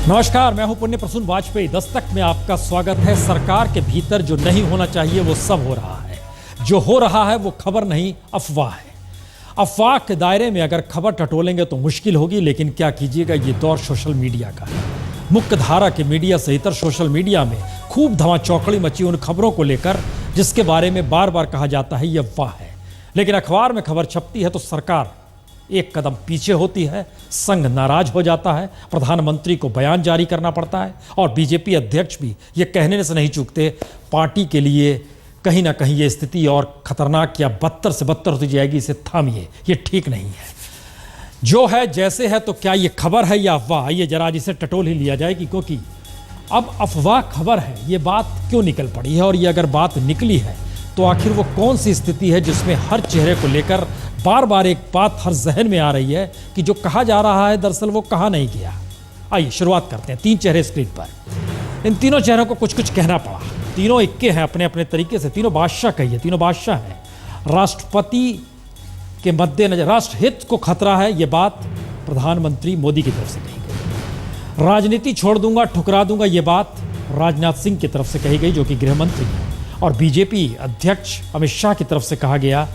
नमस्कार, मैं हूं पुण्य प्रसून वाजपेयी। दस्तक में आपका स्वागत है। सरकार के भीतर जो नहीं होना चाहिए वो सब हो रहा है। जो हो रहा है वो खबर नहीं, अफवाह है। अफवाह के दायरे में अगर खबर टटोलेंगे तो मुश्किल होगी, लेकिन क्या कीजिएगा, ये दौर सोशल मीडिया का है। मुख्य धारा के मीडिया से इतर सोशल मीडिया में खूब धमाचौकड़ी मची उन खबरों को लेकर जिसके बारे में बार बार कहा जाता है ये अफवाह है। लेकिन अखबार में खबर छपती है तो सरकार एक कदम पीछे होती है, संघ नाराज हो जाता है, प्रधानमंत्री को बयान जारी करना पड़ता है और बीजेपी अध्यक्ष भी ये कहने से नहीं चूकते, पार्टी के लिए कहीं ना कहीं ये स्थिति और खतरनाक या बदतर से बदतर होती जाएगी, इसे थामिए, ये ठीक नहीं है। जो है जैसे है, तो क्या ये खबर है या अफवाह? ये जरा जिसे टटोल ही लिया जाएगी, क्योंकि अब अफवाह खबर है, ये बात क्यों निकल पड़ी है, और ये अगर बात निकली है तो आखिर वो कौन सी स्थिति है जिसमें हर चेहरे को लेकर बार बार एक बात हर जहन में आ रही है कि जो कहा जा रहा है दरअसल वो कहा नहीं गया। आइए शुरुआत करते हैं। 3 चेहरे स्क्रीन पर। इन तीनों चेहरों को कुछ कुछ कहना पड़ा। तीनों इक्के हैं अपने अपने तरीके से, तीनों बादशाह कहिए, तीनों बादशाह हैं। राष्ट्रपति के मद्देनजर राष्ट्रहित को खतरा है, ये बात प्रधानमंत्री मोदी की तरफ से कही गई। राजनीति छोड़ दूंगा, ठुकरा दूंगा, ये बात राजनाथ सिंह की तरफ से कही गई, जो कि गृह मंत्री हैं। और बीजेपी अध्यक्ष अमित शाह की तरफ से कहा गया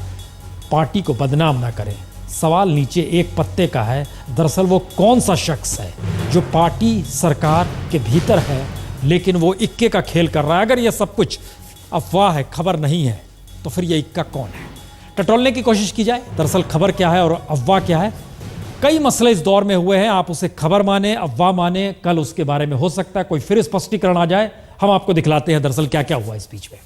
पार्टी को बदनाम ना करें। सवाल नीचे एक पत्ते का है, दरअसल वो कौन सा शख्स है जो पार्टी सरकार के भीतर है लेकिन वो इक्के का खेल कर रहा है। अगर ये सब कुछ अफवाह है, खबर नहीं है, तो फिर ये इक्का कौन है? टटोलने की कोशिश की जाए दरअसल खबर क्या है और अफवाह क्या है। कई मसले इस दौर में हुए हैं, आप उसे खबर माने, अफवाह माने, कल उसके बारे में हो सकता है कोई फिर स्पष्टीकरण आ जाए। हम आपको दिखलाते हैं दरअसल क्या क्या हुआ इस बीच में।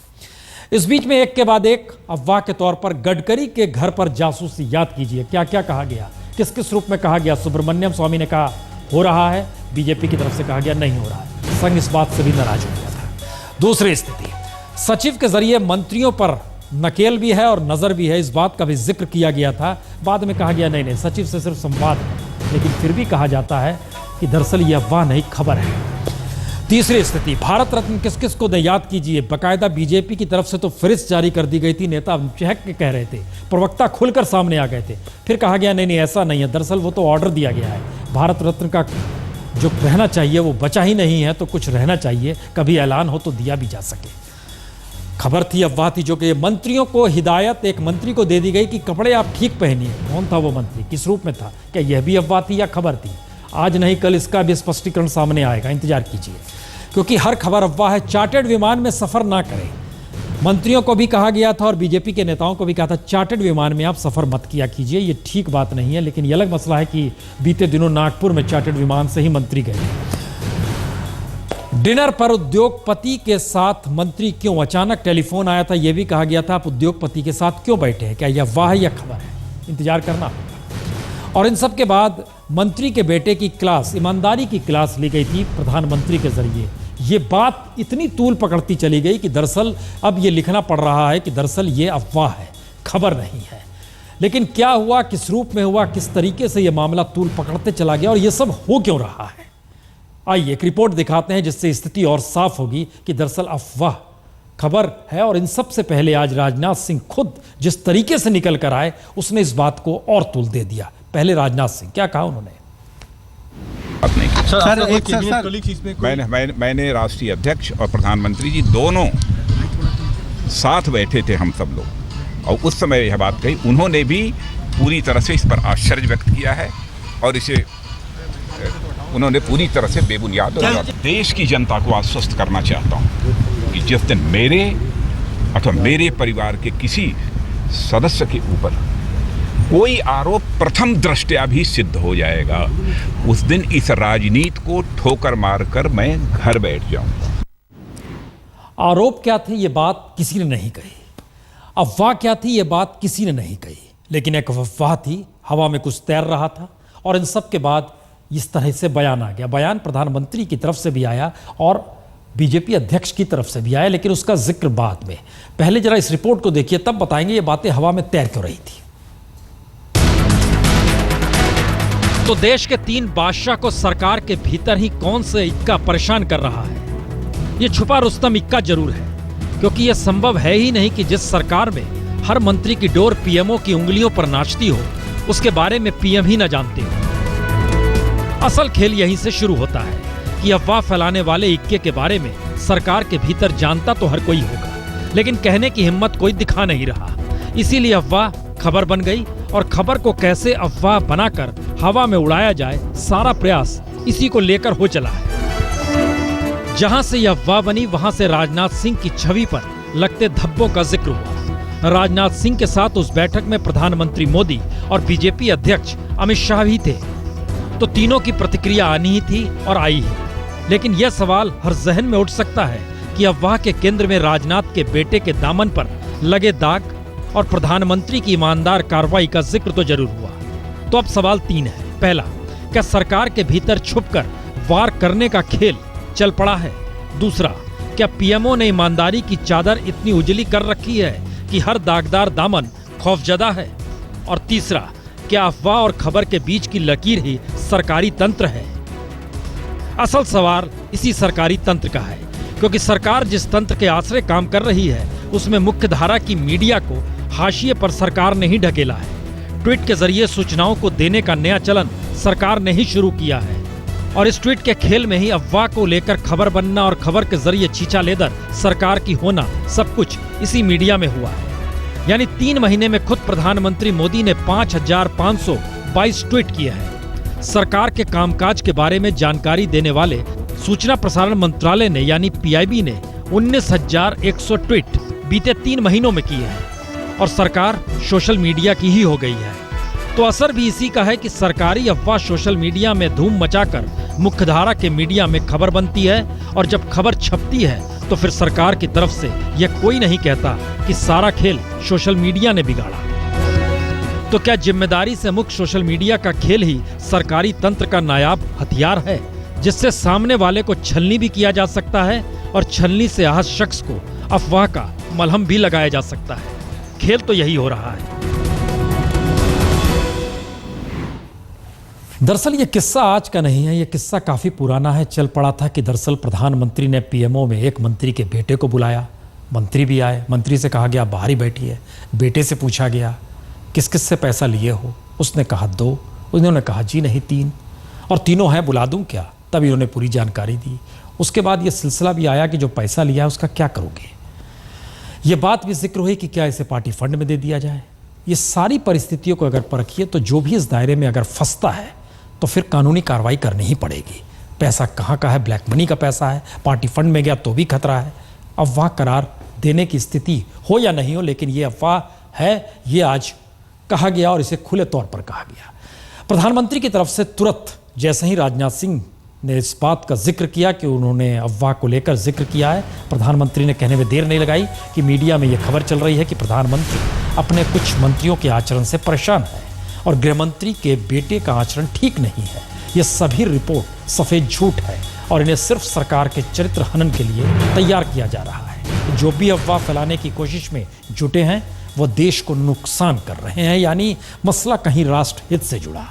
इस बीच में एक के बाद एक अफवाह के तौर पर गडकरी के घर पर जासूसी, याद कीजिए क्या क्या कहा गया, किस किस रूप में कहा गया। सुब्रमण्यम स्वामी ने कहा हो रहा है, बीजेपी की तरफ से कहा गया नहीं हो रहा है। संघ इस बात से भी नाराज हो गया था। दूसरी स्थिति, सचिव के जरिए मंत्रियों पर नकेल भी है और नजर भी है, इस बात का भी जिक्र किया गया था। बाद में कहा गया नहीं, सचिव से सिर्फ संवाद है, लेकिन फिर भी कहा जाता है कि दरअसल ये अफवाह नहीं, खबर है। तीसरी स्थिति, भारत रत्न किस किस को दे, याद कीजिए, बाकायदा बीजेपी की तरफ से तो फहरिस्त जारी कर दी गई थी, नेता चहक के कह रहे थे, प्रवक्ता खुलकर सामने आ गए थे। फिर कहा गया नहीं ऐसा नहीं है, दरअसल वो तो ऑर्डर दिया गया है, भारत रत्न का जो रहना चाहिए वो बचा ही नहीं है, तो कुछ रहना चाहिए, कभी ऐलान हो तो दिया भी जा सके। खबर थी, अफवाह थी, जो कि मंत्रियों को हिदायत एक मंत्री को दे दी गई कि कपड़े आप ठीक पहनिए। कौन था वो मंत्री, किस रूप में था, क्या यह भी अफवाह थी या खबर थी? आज नहीं कल इसका भी स्पष्टीकरण सामने आएगा, इंतजार कीजिए, क्योंकि हर खबर अफवाह है। चार्टर्ड विमान में सफर ना करें, मंत्रियों को भी कहा गया था और बीजेपी के नेताओं को भी कहा था चार्टर्ड विमान में आप सफर मत किया कीजिए, ये ठीक बात नहीं है। लेकिन ये अलग मसला है कि बीते दिनों नागपुर में चार्टर्ड विमान से ही मंत्री गए। डिनर पर उद्योगपति के साथ मंत्री क्यों, अचानक टेलीफोन आया था, यह भी कहा गया था आप उद्योगपति के साथ क्यों बैठे हैं, क्या यह अफवाह है या खबर है? इंतजार करना होगा। और इन सब के बाद मंत्री के बेटे की क्लास, ईमानदारी की क्लास ली गई थी प्रधानमंत्री के जरिए। ये बात इतनी तूल पकड़ती चली गई कि दरअसल अब ये लिखना पड़ रहा है कि दरअसल ये अफवाह है, खबर नहीं है। लेकिन क्या हुआ, किस रूप में हुआ, किस तरीके से ये मामला तूल पकड़ते चला गया और ये सब हो क्यों रहा है? आइए एक रिपोर्ट दिखाते हैं जिससे स्थिति और साफ होगी कि दरअसल अफवाह खबर है। और इन सब से पहले आज राजनाथ सिंह खुद जिस तरीके से निकल कर आए, उसने इस बात को और तूल दे दिया। पहले राजनाथ सिंह क्या कहा उन्होंने? मैंने राष्ट्रीय अध्यक्ष और प्रधानमंत्री जी दोनों साथ बैठे थे हम सब लोग, और उस समय यह बात कही। उन्होंने भी पूरी तरह से इस पर आश्चर्य व्यक्त किया है और इसे उन्होंने पूरी तरह से बेबुनियाद और देश की जनता को आश्वस्त करना चाहता हूँ कि जिस दिन मेरे अथवा मेरे परिवार के किसी सदस्य के ऊपर कोई आरोप प्रथम दृष्टया भी सिद्ध हो जाएगा, उस दिन इस राजनीति को ठोकर मारकर मैं घर बैठ जाऊंगा। आरोप क्या थे, ये बात किसी ने नहीं कही। अफवाह क्या थी, ये बात किसी ने नहीं कही। लेकिन एक अफवाह थी, हवा में कुछ तैर रहा था, और इन सब के बाद इस तरह से बयान आ गया। बयान प्रधानमंत्री की तरफ से भी आया और बीजेपी अध्यक्ष की तरफ से भी आया, लेकिन उसका जिक्र बाद में। पहले जरा इस रिपोर्ट को देखिए, तब बताएंगे ये बातें हवा में तैर क्यों रही थी। तो देश के 3 बादशाह को सरकार के भीतर ही कौन से इक्का परेशान कर रहा है? ये छुपा रुस्तम इक्का जरूर है, क्योंकि यह संभव है ही नहीं कि जिस सरकार में हर मंत्री की डोर पीएमओ की उंगलियों पर नाचती हो, उसके बारे में पीएम ही न जानते हो। असल खेल यहीं से शुरू होता है। कि अफवाह फैलाने वाले इक्के के बारे में सरकार के भीतर जानता तो हर कोई होगा, लेकिन कहने की हिम्मत कोई दिखा नहीं रहा। इसीलिए अफवाह खबर बन गई और खबर को कैसे अफवाह बनाकर हवा में उड़ाया जाए, सारा प्रयास इसी को लेकर हो चला है। जहां से यह अफवाह बनी, वहां से राजनाथ सिंह की छवि पर लगते धब्बों का जिक्र हुआ। राजनाथ सिंह के साथ उस बैठक में प्रधानमंत्री मोदी और बीजेपी अध्यक्ष अमित शाह भी थे, तो तीनों की प्रतिक्रिया आनी ही थी और आई है। लेकिन यह सवाल हर जहन में उठ सकता है कि अफवाह के केंद्र में राजनाथ के बेटे के दामन पर लगे दाग और प्रधानमंत्री की ईमानदार कार्रवाई का जिक्र तो जरूर हुआ। तो अब सवाल 3 है। पहला, क्या सरकार के भीतर छुपकर वार करने का खेल चल पड़ा है? दूसरा, क्या पीएमओ ने ईमानदारी की चादर इतनी उजली कर रखी है कि हर दागदार दामन खौफजदा है? और तीसरा, क्या अफवाह और खबर के बीच की लकीर ही सरकारी तंत्र है? असल सवाल इसी सरकारी तंत्र का है, क्योंकि सरकार जिस तंत्र के आश्रय काम कर रही है, उसमें मुख्य धारा की मीडिया को हाशिए पर सरकार ने ही ढकेला है। ट्वीट के जरिए सूचनाओं को देने का नया चलन सरकार ने ही शुरू किया है, और इस ट्वीट के खेल में ही अफवाह को लेकर खबर बनना और खबर के जरिए छींचा लेदर सरकार की होना, सब कुछ इसी मीडिया में हुआ है। यानी 3 महीने में खुद प्रधानमंत्री मोदी ने 5522 ट्वीट किए हैं। सरकार के कामकाज के बारे में जानकारी देने वाले सूचना प्रसारण मंत्रालय ने यानी पीआईबी ने 19,100 ट्वीट बीते 3 महीनों में किए हैं, और सरकार सोशल मीडिया की ही हो गई है। तो असर भी इसी का है कि सरकारी अफवाह सोशल मीडिया में धूम मचाकर मुख्यधारा के मीडिया में खबर बनती है, और जब खबर छपती है तो फिर सरकार की तरफ से यह कोई नहीं कहता कि सारा खेल सोशल मीडिया ने बिगाड़ा। तो क्या जिम्मेदारी से मुक्त सोशल मीडिया का खेल ही सरकारी तंत्र का नायाब हथियार है, जिससे सामने वाले को छलनी भी किया जा सकता है और छलनी से आहत शख्स को अफवाह का मलहम भी लगाया जा सकता है? खेल तो यही हो रहा है। दरअसल ये किस्सा आज का नहीं है, ये किस्सा काफ़ी पुराना है। चल पड़ा था कि दरअसल प्रधानमंत्री ने पीएमओ में एक मंत्री के बेटे को बुलाया, मंत्री भी आए, मंत्री से कहा गया बाहर ही बैठिए। बेटे से पूछा गया किस किस से पैसा लिए हो, उसने कहा 2, उन्होंने कहा जी नहीं 3, और तीनों हैं बुला दूं क्या? तब इन्होंने पूरी जानकारी दी। उसके बाद ये सिलसिला भी आया कि जो पैसा लिया है उसका क्या करोगे। ये बात भी जिक्र हुई कि क्या इसे पार्टी फंड में दे दिया जाए। ये सारी परिस्थितियों को अगर परखिए तो जो भी इस दायरे में अगर फंसता है तो फिर कानूनी कार्रवाई करनी ही पड़ेगी। पैसा कहाँ का है, ब्लैक मनी का पैसा है, पार्टी फंड में गया तो भी खतरा है। अफवाह करार देने की स्थिति हो या नहीं हो, लेकिन ये अफवाह है, ये आज कहा गया और इसे खुले तौर पर कहा गया। प्रधानमंत्री की तरफ से तुरंत जैसे ही राजनाथ सिंह ने इस बात का जिक्र किया कि उन्होंने अफवाह को लेकर जिक्र किया है, प्रधानमंत्री ने कहने में देर नहीं लगाई कि मीडिया में यह खबर चल रही है कि प्रधानमंत्री अपने कुछ मंत्रियों के आचरण से परेशान है और गृहमंत्री के बेटे का आचरण ठीक नहीं है। ये सभी रिपोर्ट सफेद झूठ है और इन्हें सिर्फ सरकार के चरित्र हनन के लिए तैयार किया जा रहा है। जो भी अफवाह फैलाने की कोशिश में जुटे हैं वो देश को नुकसान कर रहे हैं, यानी मसला कहीं राष्ट्र हित से जुड़ा।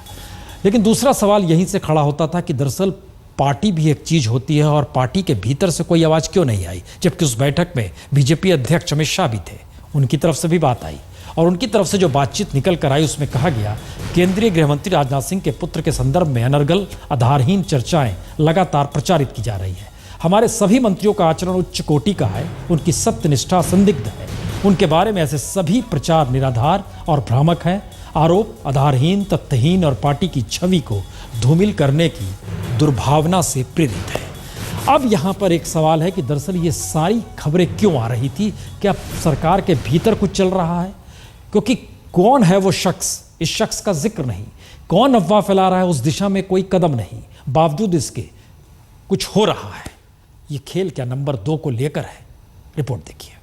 लेकिन दूसरा सवाल यहीं से खड़ा होता था कि दरअसल पार्टी भी एक चीज होती है और पार्टी के भीतर से कोई आवाज क्यों नहीं आई, जबकि उस बैठक में बीजेपी अध्यक्ष अमित शाह भी थे। उनकी तरफ से भी बात आई और उनकी तरफ से जो बातचीत निकल कर आई उसमें कहा गया केंद्रीय गृहमंत्री राजनाथ सिंह के पुत्र के संदर्भ में अनर्गल आधारहीन चर्चाएं लगातार प्रचारित की जा रही है। हमारे सभी मंत्रियों का आचरण उच्च कोटि का है, उनकी सत्यनिष्ठा संदिग्ध है, उनके बारे में ऐसे सभी प्रचार निराधार और भ्रामक हैं। आरोप आधारहीन, तथ्यहीन और पार्टी की छवि को धूमिल करने की दुर्भावना से प्रेरित है। अब यहाँ पर एक सवाल है कि दरअसल ये सारी खबरें क्यों आ रही थी? क्या सरकार के भीतर कुछ चल रहा है? क्योंकि कौन है वो शख्स, इस शख्स का जिक्र नहीं, कौन अफवाह फैला रहा है उस दिशा में कोई कदम नहीं, बावजूद इसके कुछ हो रहा है। ये खेल क्या नंबर 2 को लेकर है? रिपोर्ट देखिए।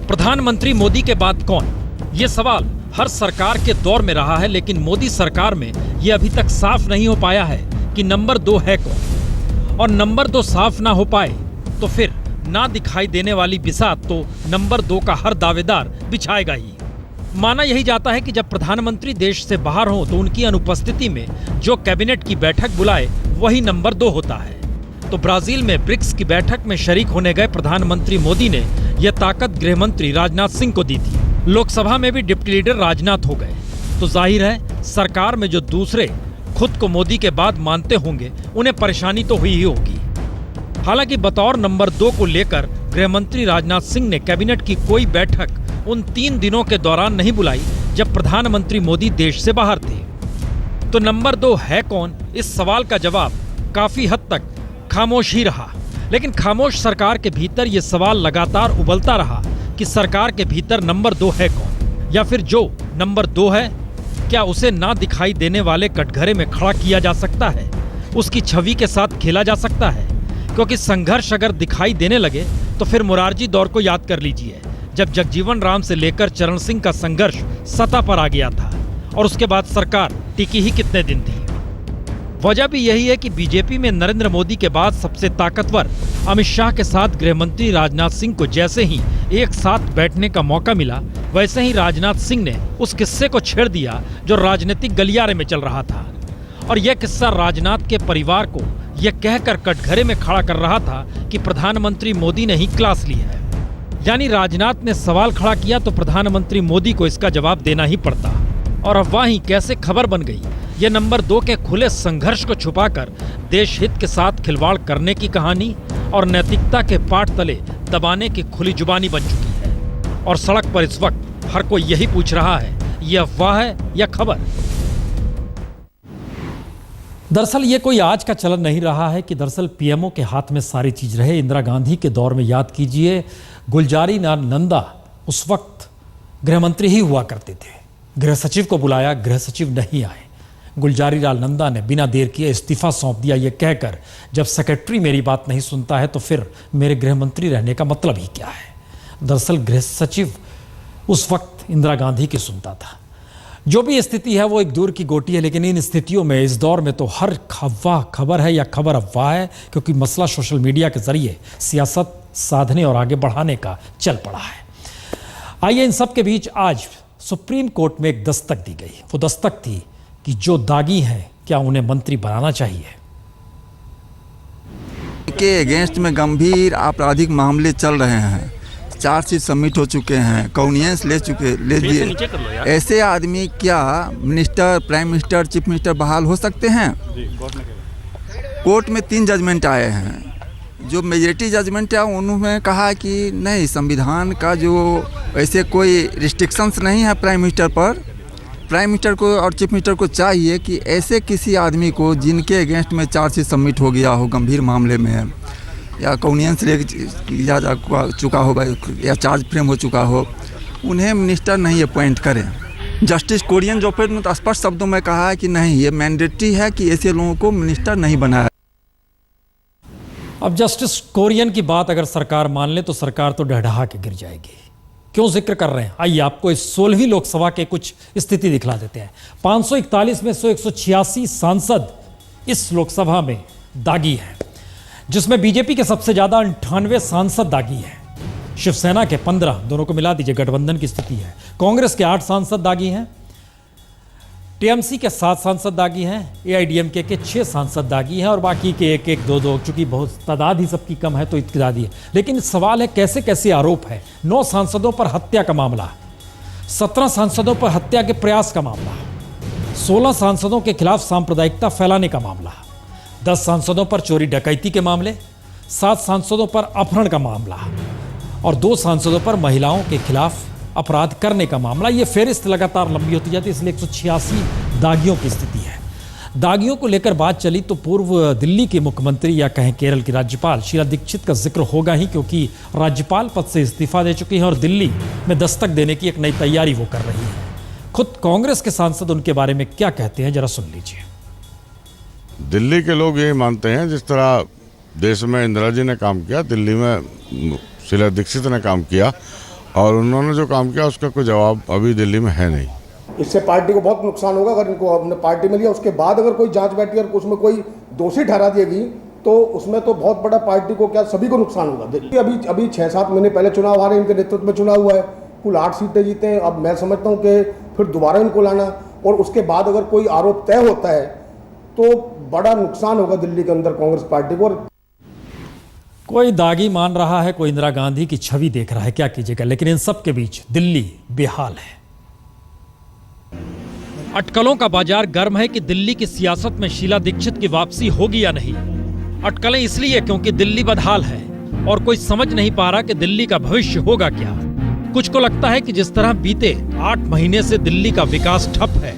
प्रधानमंत्री मोदी के बाद कौन? ये सवाल हर सरकार के दौर में रहा है, लेकिन मोदी सरकार में यह अभी तक साफ नहीं हो पाया है कि नंबर 2 है कौन। और नंबर 2 साफ ना हो पाए तो फिर ना दिखाई देने वाली बिसात तो नंबर 2 का हर दावेदार बिछाएगा ही। माना यही जाता है कि जब प्रधानमंत्री देश से बाहर हो तो उनकी अनुपस्थिति में जो कैबिनेट की बैठक बुलाए वही नंबर 2 होता है। तो ब्राजील में ब्रिक्स की बैठक में शरीक होने गए प्रधानमंत्री मोदी ने यह ताकत गृहमंत्री राजनाथ सिंह को दी थी। लोकसभा में भी डिप्टी लीडर राजनाथ हो गए। तो जाहिर है सरकार में जो दूसरे खुद को मोदी के बाद मानते होंगे, उन्हें परेशानी तो हुई ही होगी। हालांकि बतौर नंबर 2 को लेकर गृह मंत्री राजनाथ सिंह ने कैबिनेट की कोई बैठक उन 3 दिनों के दौरान नहीं बुलाई जब प्रधानमंत्री मोदी देश से बाहर थे। तो नंबर 2 है कौन, इस सवाल का जवाब काफी हद तक खामोश ही रहा। लेकिन खामोश सरकार के भीतर ये सवाल लगातार उबलता रहा कि सरकार के भीतर नंबर 2 है कौन, या फिर जो नंबर 2 है क्या उसे ना दिखाई देने वाले कटघरे में खड़ा किया जा सकता है, उसकी छवि के साथ खेला जा सकता है। क्योंकि संघर्ष अगर दिखाई देने लगे तो फिर मोरारजी दौर को याद कर लीजिए, जब जगजीवन राम से लेकर चरण सिंह का संघर्ष सत्ता पर आ गया था और उसके बाद सरकार टिकी ही कितने दिन थी। वजह भी यही है कि बीजेपी में नरेंद्र मोदी के बाद सबसे ताकतवर अमित शाह के साथ गृह मंत्री राजनाथ सिंह को जैसे ही एक साथ बैठने का मौका मिला, वैसे ही राजनाथ सिंह ने उस किस्से को छेड़ दिया जो राजनीतिक गलियारे में चल रहा था। और यह किस्सा राजनाथ के परिवार को यह कहकर कटघरे में खड़ा कर रहा था कि प्रधानमंत्री मोदी ने ही क्लास ली है। यानी राजनाथ ने सवाल खड़ा किया तो प्रधानमंत्री मोदी को इसका जवाब देना ही पड़ता। और अफवाह ही कैसे खबर बन गई, ये नंबर 2 के खुले संघर्ष को छुपाकर देश हित के साथ खिलवाड़ करने की कहानी और नैतिकता के पाठ तले दबाने की खुली जुबानी बन चुकी है। और सड़क पर इस वक्त हर कोई यही पूछ रहा है, ये अफवाह है या खबर। दरअसल ये कोई आज का चलन नहीं रहा है कि दरअसल पीएमओ के हाथ में सारी चीज रहे। इंदिरा गांधी के दौर में याद कीजिए, गुलजारी लाल नंदा उस वक्त गृह मंत्री ही हुआ करते थे। गृह सचिव को बुलाया, गृह सचिव नहीं आए। गुलजारी लाल नंदा ने बिना देर किए इस्तीफा सौंप दिया, ये कहकर जब सेक्रेटरी मेरी बात नहीं सुनता है तो फिर मेरे गृह मंत्री रहने का मतलब ही क्या है। दरअसल गृह सचिव उस वक्त इंदिरा गांधी की सुनता था। जो भी स्थिति है वो एक दूर की गोटी है, लेकिन इन स्थितियों में इस दौर में तो हर अफवाह खबर है या खबर अफवाह है, क्योंकि मसला सोशल मीडिया के जरिए सियासत साधने और आगे बढ़ाने का चल पड़ा है। आइए इन सब के बीच आज सुप्रीम कोर्ट में एक दस्तक दी गई। वो दस्तक थी कि जो दागी हैं क्या उन्हें मंत्री बनाना चाहिए। के अगेंस्ट में गंभीर आपराधिक मामले चल रहे हैं, चार्जशीट सबमिट हो चुके हैं, कॉन्फिडेंस ले दिए। ऐसे आदमी क्या minister, prime minister, chief minister बहाल हो सकते हैं? कोर्ट में 3 जजमेंट आए हैं। जो मेजॉरिटी जजमेंट है उन्होंने कहा कि नहीं, संविधान का जो ऐसे कोई रिस्ट्रिक्शंस नहीं है प्राइम मिनिस्टर पर। प्राइम मिनिस्टर को और चीफ मिनिस्टर को चाहिए कि ऐसे किसी आदमी को जिनके अगेंस्ट में चार्जशीट सबमिट हो गया हो गंभीर मामले में, या कॉन्फिडेंस ले लिया जा चुका हो या चार्ज फ्रेम हो चुका हो, उन्हें मिनिस्टर नहीं अपॉइंट करें। जस्टिस कोरियन जोफेर ने तो स्पष्ट शब्दों में कहा है कि नहीं, ये मैंडेटरी है कि ऐसे लोगों को मिनिस्टर नहीं बनाया। अब जस्टिस कोरियन की बात अगर सरकार मान ले तो सरकार तो ढहढहा के गिर जाएगी। क्यों जिक्र कर रहे हैं, आइए आपको इस 16वीं लोकसभा के कुछ स्थिति दिखला देते हैं। 541 में 186 सांसद इस लोकसभा में दागी हैं, जिसमें बीजेपी के सबसे ज्यादा 98 सांसद दागी हैं। शिवसेना के 15, दोनों को मिला दीजिए, गठबंधन की स्थिति है। कांग्रेस के 8 सांसद दागी हैं, टीएमसी के 7 सांसद दागी हैं, एआईडीएमके के 6 सांसद दागी हैं और बाकी के 1-1, 2-2, चूंकि बहुत तादाद ही सबकी कम है तो इतनी दादी है। लेकिन सवाल है कैसे कैसे आरोप है। 9 सांसदों पर हत्या का मामला, 17 सांसदों पर हत्या के प्रयास का मामला, 16 सांसदों के खिलाफ सांप्रदायिकता फैलाने का मामला, 10 सांसदों पर चोरी डकैती के मामले, 7 सांसदों पर अपहरण का मामला और 2 सांसदों पर महिलाओं के खिलाफ अपराध करने का मामला। ये फेरिस्त लगातार लंबी होती जाती है, इसलिए 186 दागियों की स्थिति है। दागियों को लेकर बात चली तो पूर्व दिल्ली के मुख्यमंत्री या कहें केरल की राज्यपाल शीला दीक्षित का जिक्र होगा ही, क्योंकि राज्यपाल पद से इस्तीफा दे चुकी हैं और दिल्ली में दस्तक देने की एक नई तैयारी वो कर रही है। खुद कांग्रेस के सांसद उनके बारे में क्या कहते हैं, जरा सुन लीजिए। दिल्ली के लोग यही मानते हैं, जिस तरह देश में इंदिरा जी ने काम किया, दिल्ली में शीला दीक्षित ने काम किया और उन्होंने जो काम किया उसका कोई जवाब अभी दिल्ली में है नहीं। इससे पार्टी को बहुत नुकसान होगा। अगर इनको अपने पार्टी में लिया उसके बाद अगर कोई जांच बैठी और उसमें कोई दोषी ठहरा दिएगी तो उसमें तो बहुत बड़ा पार्टी को क्या सभी को नुकसान होगा। अभी 6-7 महीने पहले चुनाव आ रहे हैं, इनके नेतृत्व में चुनाव हुआ है, कुल 8 सीटें जीते हैं। अब मैं समझता हूँ कि फिर दोबारा इनको लाना और उसके बाद अगर कोई आरोप तय होता है तो बड़ा नुकसान होगा दिल्ली के अंदर कांग्रेस पार्टी को। कोई दागी मान रहा है, कोई इंदिरा गांधी की छवि देख रहा है, क्या कीजिएगा। लेकिन इन सब के बीच दिल्ली बेहाल है। अटकलों का बाजार गर्म है कि दिल्ली की सियासत में शीला दीक्षित की वापसी होगी या नहीं। अटकलें इसलिए क्योंकि दिल्ली बदहाल है और कोई समझ नहीं पा रहा कि दिल्ली का भविष्य होगा क्या। कुछ को लगता है कि जिस तरह बीते 8 महीने से दिल्ली का विकास ठप है,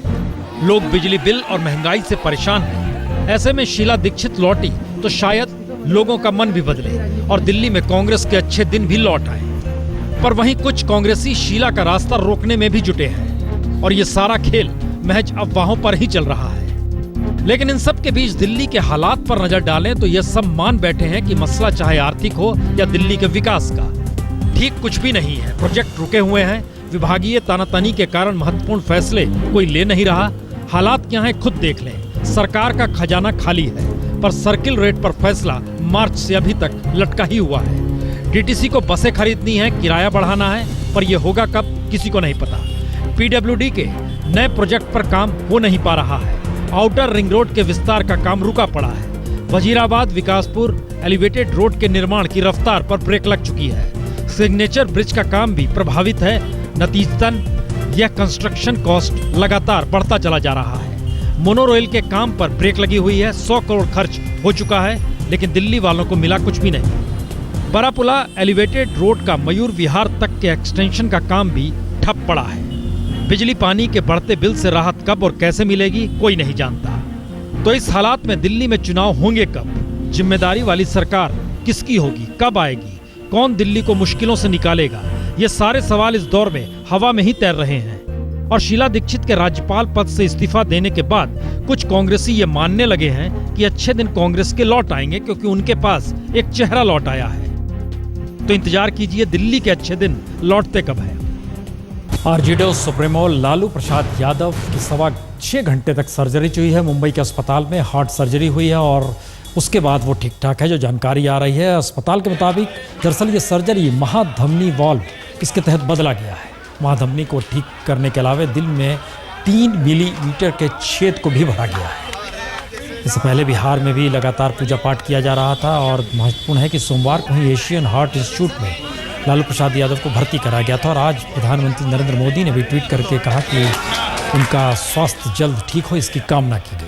लोग बिजली बिल और महंगाई से परेशान हैं, ऐसे में शीला दीक्षित लौटी तो शायद लोगों का मन भी बदले और दिल्ली में कांग्रेस के अच्छे दिन भी लौट आए। पर वहीं कुछ कांग्रेसी शीला का रास्ता रोकने में भी जुटे हैं और ये सारा खेल महज अफवाहों पर ही चल रहा है। लेकिन इन सब के बीच दिल्ली के हालात पर नजर डालें तो ये सब मान बैठे हैं कि मसला चाहे आर्थिक हो या दिल्ली के विकास का, ठीक कुछ भी नहीं है। प्रोजेक्ट रुके हुए हैं, विभागीय तानातनी के कारण महत्वपूर्ण फैसले कोई ले नहीं रहा। हालात क्या है खुद देख लें। सरकार का खजाना खाली है, पर सर्किल रेट पर फैसला मार्च से अभी तक लटका ही हुआ है। डीटीसी को बसें खरीदनी है, किराया बढ़ाना है, पर यह होगा कब किसी को नहीं पता। पीडब्ल्यूडी के नए प्रोजेक्ट पर काम हो नहीं पा रहा है। आउटर रिंग रोड के विस्तार का काम रुका पड़ा है। वजीराबाद विकासपुर एलिवेटेड रोड के निर्माण की रफ्तार पर ब्रेक लग चुकी है। सिग्नेचर ब्रिज का काम भी प्रभावित है। नतीजतन यह कंस्ट्रक्शन कॉस्ट लगातार बढ़ता चला जा रहा है। मोनोरेल के काम पर ब्रेक लगी हुई है। 100 करोड़ खर्च हो चुका है, लेकिन दिल्ली वालों को मिला कुछ भी नहीं। बरापुला एलिवेटेड रोड का मयूर विहार तक के एक्सटेंशन का काम भी ठप पड़ा है। बिजली पानी के बढ़ते बिल से राहत कब और कैसे मिलेगी कोई नहीं जानता। तो इस हालात में दिल्ली में चुनाव होंगे कब? जिम्मेदारी वाली सरकार किसकी होगी, कब आएगी, कौन दिल्ली को मुश्किलों से निकालेगा? ये सारे सवाल इस दौर में हवा में ही तैर रहे हैं। और शीला दीक्षित के राज्यपाल पद से इस्तीफा देने के बाद कुछ कांग्रेसी ये मानने लगे हैं कि अच्छे दिन कांग्रेस के लौट आएंगे, क्योंकि उनके पास एक चेहरा लौट आया है। तो इंतजार कीजिए, दिल्ली के अच्छे दिन लौटते कब है। आरजेडी सुप्रीमो लालू प्रसाद यादव की 6.25 घंटे तक सर्जरी हुई है। मुंबई के अस्पताल में हार्ट सर्जरी हुई है और उसके बाद वो ठीक ठाक है। जो जानकारी आ रही है अस्पताल के मुताबिक, दरअसल ये सर्जरी महाधमनी वाल्व इसके तहत बदला गया है। महाधमनी को ठीक करने के अलावा दिल में 3 मिलीमीटर के छेद को भी भरा गया है। इससे पहले बिहार में भी लगातार पूजा पाठ किया जा रहा था और महत्वपूर्ण है कि सोमवार को ही एशियन हार्ट इंस्टीट्यूट में लालू प्रसाद यादव को भर्ती कराया गया था। और आज प्रधानमंत्री नरेंद्र मोदी ने भी ट्वीट करके कहा कि उनका स्वास्थ्य जल्द ठीक हो, इसकी कामना की गई।